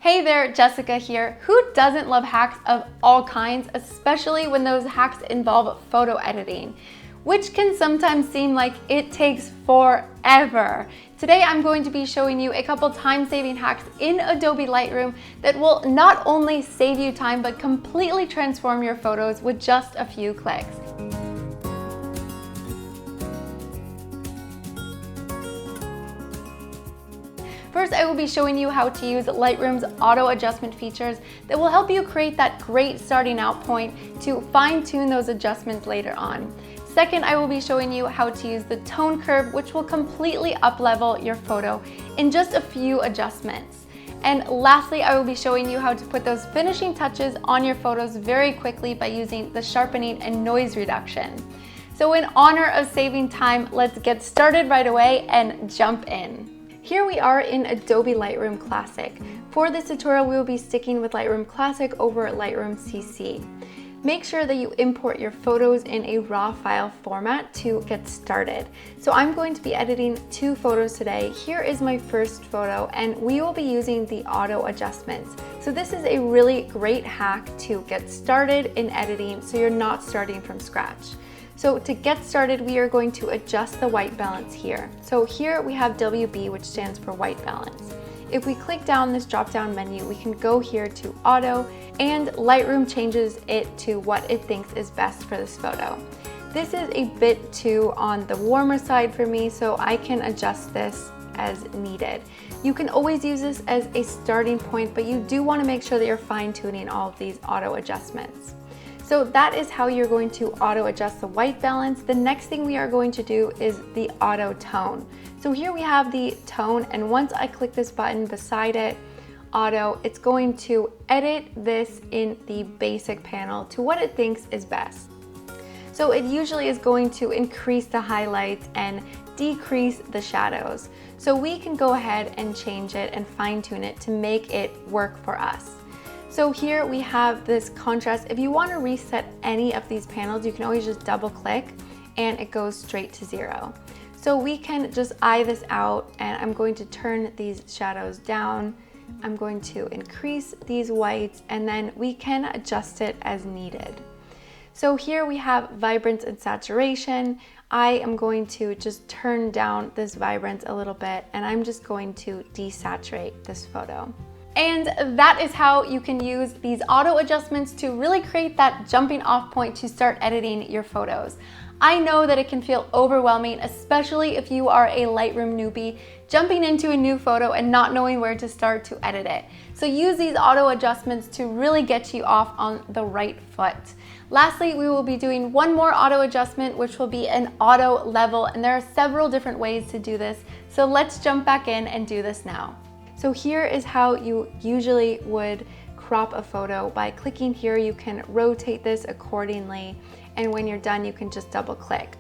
Hey there, Jessica here. Who doesn't love hacks of all kinds, especially when those hacks involve photo editing, which can sometimes seem like it takes forever. Today I'm going to be showing you a couple time-saving hacks in Adobe Lightroom that will not only save you time, but completely transform your photos with just a few clicks. First, I will be showing you how to use Lightroom's auto adjustment features that will help you create that great starting out point to fine-tune those adjustments later on. Second, I will be showing you how to use the tone curve, which will completely up-level your photo in just a few adjustments. And lastly, I will be showing you how to put those finishing touches on your photos very quickly by using the sharpening and noise reduction. So in honor of saving time, let's get started right away and jump in. Here we are in Adobe Lightroom Classic. For this tutorial, we will be sticking with Lightroom Classic over Lightroom CC. Make sure that you import your photos in a raw file format to get started. So I'm going to be editing 2 photos today. Here is my first photo, and we will be using the auto adjustments. So this is a really great hack to get started in editing so you're not starting from scratch. So to get started, we are going to adjust the white balance here. So here we have WB, which stands for white balance. If we click down this drop-down menu, we can go here to auto, and Lightroom changes it to what it thinks is best for this photo. This is a bit too on the warmer side for me, so I can adjust this as needed. You can always use this as a starting point, but you do want to make sure that you're fine-tuning all of these auto adjustments. So that is how you're going to auto adjust the white balance. The next thing we are going to do is the auto tone. So here we have the tone, and once I click this button beside it, auto, it's going to edit this in the basic panel to what it thinks is best. So it usually is going to increase the highlights and decrease the shadows. So we can go ahead and change it and fine tune it to make it work for us. So here we have this contrast. If you want to reset any of these panels, you can always just double click and it goes straight to 0. So we can just eye this out, and I'm going to turn these shadows down. I'm going to increase these whites, and then we can adjust it as needed. So here we have vibrance and saturation. I am going to just turn down this vibrance a little bit, and I'm just going to desaturate this photo. And that is how you can use these auto adjustments to really create that jumping off point to start editing your photos. I know that it can feel overwhelming, especially if you are a Lightroom newbie, jumping into a new photo and not knowing where to start to edit it. So use these auto adjustments to really get you off on the right foot. Lastly, we will be doing one more auto adjustment, which will be an auto level, and there are several different ways to do this. So let's jump back in and do this now. So here is how you usually would crop a photo. By clicking here, you can rotate this accordingly, and when you're done, you can just double click.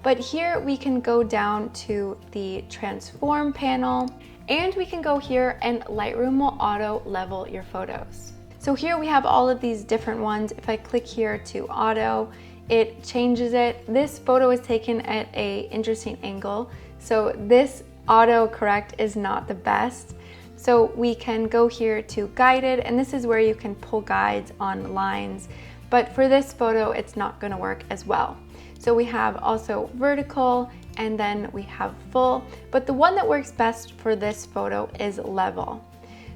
But here we can go down to the transform panel, and we can go here and Lightroom will auto level your photos. So here we have all of these different ones. If I click here to auto, it changes it. This photo is taken at an interesting angle, so this auto correct is not the best. So we can go here to guided, and this is where you can pull guides on lines. But for this photo, it's not going to work as well. So we have also vertical, and then we have full, but the one that works best for this photo is level.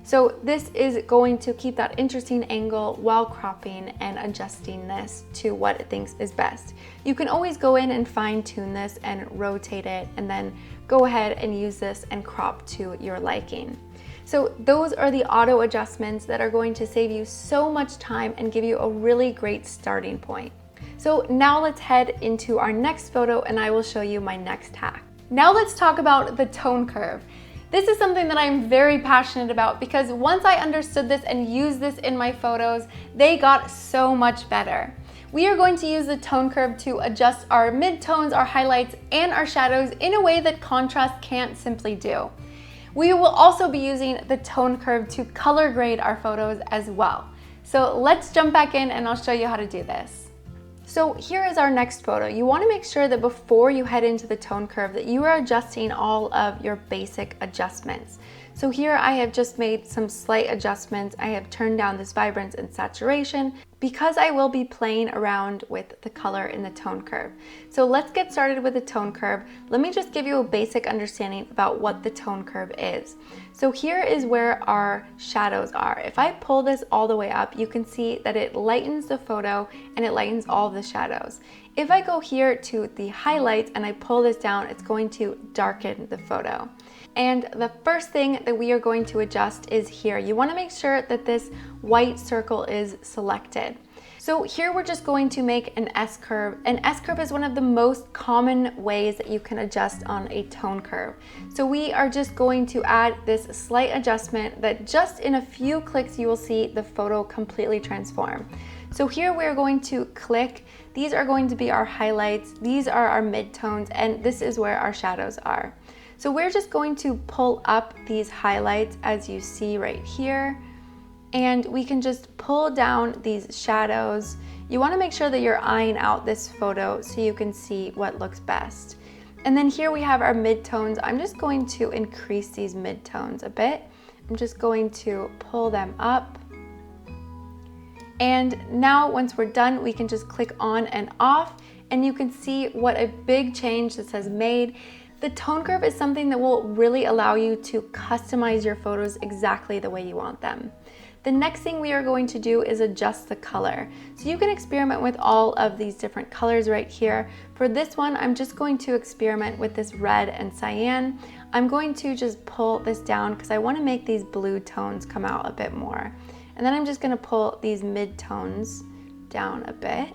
So this is going to keep that interesting angle while cropping and adjusting this to what it thinks is best. You can always go in and fine tune this and rotate it, and then go ahead and use this and crop to your liking. So those are the auto adjustments that are going to save you so much time and give you a really great starting point. So now let's head into our next photo, and I will show you my next hack. Now let's talk about the tone curve. This is something that I'm very passionate about because once I understood this and used this in my photos, they got so much better. We are going to use the tone curve to adjust our midtones, our highlights, and our shadows in a way that contrast can't simply do. We will also be using the tone curve to color grade our photos as well. So let's jump back in and I'll show you how to do this. So here is our next photo. You want to make sure that before you head into the tone curve that you are adjusting all of your basic adjustments. So here I have just made some slight adjustments. I have turned down this vibrance and saturation because I will be playing around with the color in the tone curve. So let's get started with the tone curve. Let me just give you a basic understanding about what the tone curve is. So here is where our shadows are. If I pull this all the way up, you can see that it lightens the photo and it lightens all the shadows. If I go here to the highlights and I pull this down, it's going to darken the photo. And the first thing that we are going to adjust is here. You want to make sure that this white circle is selected. So here we're just going to make an S-curve. An S-curve is one of the most common ways that you can adjust on a tone curve. So we are just going to add this slight adjustment that just in a few clicks you will see the photo completely transform. So here we're going to click. These are going to be our highlights. These are our midtones, and this is where our shadows are. So we're just going to pull up these highlights as you see right here, and we can just pull down these shadows. You want to make sure that you're eyeing out this photo so you can see what looks best. And then here we have our midtones. I'm just going to increase these midtones a bit. I'm just going to pull them up. And now once we're done, we can just click on and off, and you can see what a big change this has made. The tone curve is something that will really allow you to customize your photos exactly the way you want them. The next thing we are going to do is adjust the color. So you can experiment with all of these different colors right here. For this one, I'm just going to experiment with this red and cyan. I'm going to just pull this down because I want to make these blue tones come out a bit more. And then I'm just going to pull these mid-tones down a bit.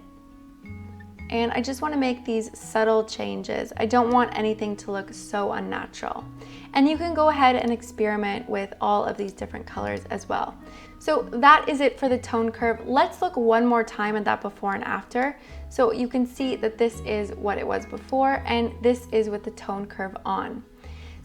And I just want to make these subtle changes. I don't want anything to look so unnatural. And you can go ahead and experiment with all of these different colors as well. So that is it for the tone curve. Let's look one more time at that before and after. So you can see that this is what it was before, and this is with the tone curve on.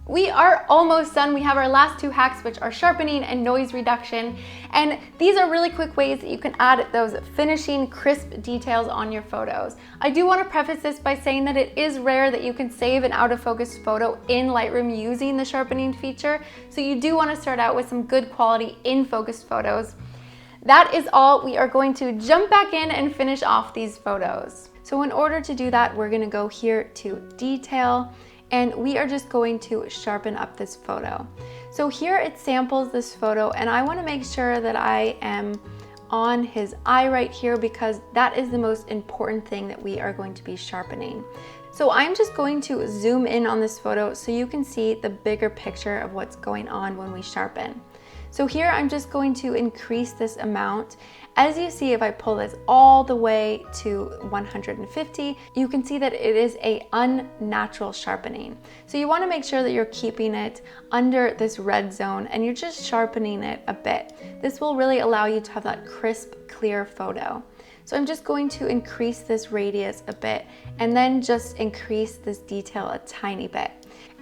We are almost done. We have our last two hacks, which are sharpening and noise reduction. And these are really quick ways that you can add those finishing crisp details on your photos. I do want to preface this by saying that it is rare that you can save an out of focus photo in Lightroom using the sharpening feature. So you do want to start out with some good quality in focus photos. That is all. We are going to jump back in and finish off these photos. So in order to do that, we're going to go here to detail, and we are just going to sharpen up this photo. So here it samples this photo, and I want to make sure that I am on his eye right here because that is the most important thing that we are going to be sharpening. So I'm just going to zoom in on this photo so you can see the bigger picture of what's going on when we sharpen. So here I'm just going to increase this amount. As you see, if I pull this all the way to 150, you can see that it is an unnatural sharpening. So you want to make sure that you're keeping it under this red zone and you're just sharpening it a bit. This will really allow you to have that crisp, clear photo. So I'm just going to increase this radius a bit and then just increase this detail a tiny bit.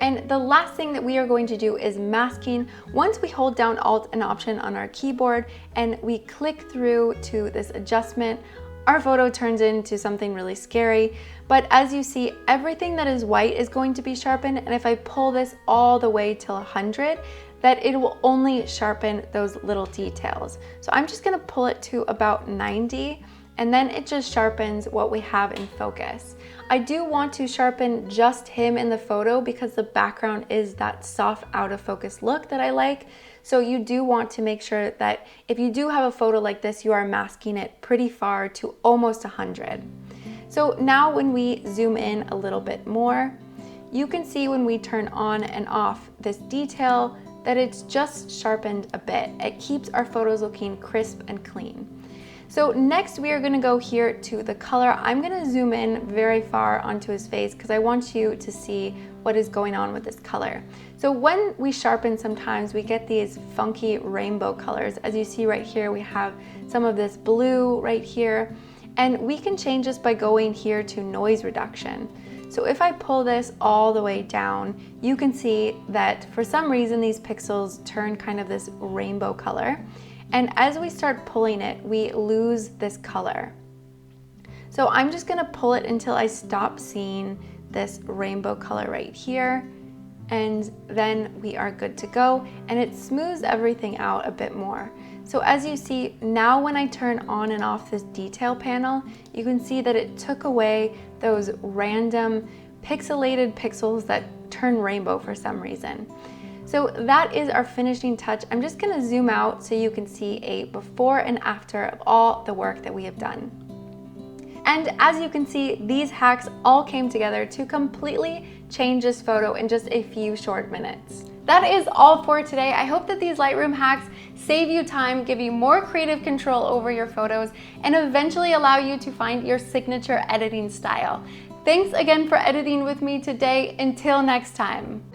And the last thing that we are going to do is masking. Once we hold down Alt and Option on our keyboard and we click through to this adjustment, our photo turns into something really scary. But as you see, everything that is white is going to be sharpened. And if I pull this all the way till 100, that it will only sharpen those little details. So I'm just gonna pull it to about 90. And then it just sharpens what we have in focus. I do want to sharpen just him in the photo because the background is that soft out of focus look that I like. So you do want to make sure that if you do have a photo like this, you are masking it pretty far to almost 100. So now when we zoom in a little bit more, you can see when we turn on and off this detail that it's just sharpened a bit. It keeps our photos looking crisp and clean. So next we are gonna go here to the color. I'm gonna zoom in very far onto his face because I want you to see what is going on with this color. So when we sharpen, sometimes we get these funky rainbow colors. As you see right here, we have some of this blue right here, and we can change this by going here to noise reduction. So if I pull this all the way down, you can see that for some reason these pixels turn kind of this rainbow color. And as we start pulling it, we lose this color. So I'm just gonna pull it until I stop seeing this rainbow color right here. and then we are good to go, and it smooths everything out a bit more. So as you see, now when I turn on and off this detail panel, you can see that it took away those random pixelated pixels that turn rainbow for some reason. So that is our finishing touch. I'm just gonna zoom out so you can see a before and after of all the work that we have done. And as you can see, these hacks all came together to completely change this photo in just a few short minutes. That is all for today. I hope that these Lightroom hacks save you time, give you more creative control over your photos, and eventually allow you to find your signature editing style. Thanks again for editing with me today. Until next time.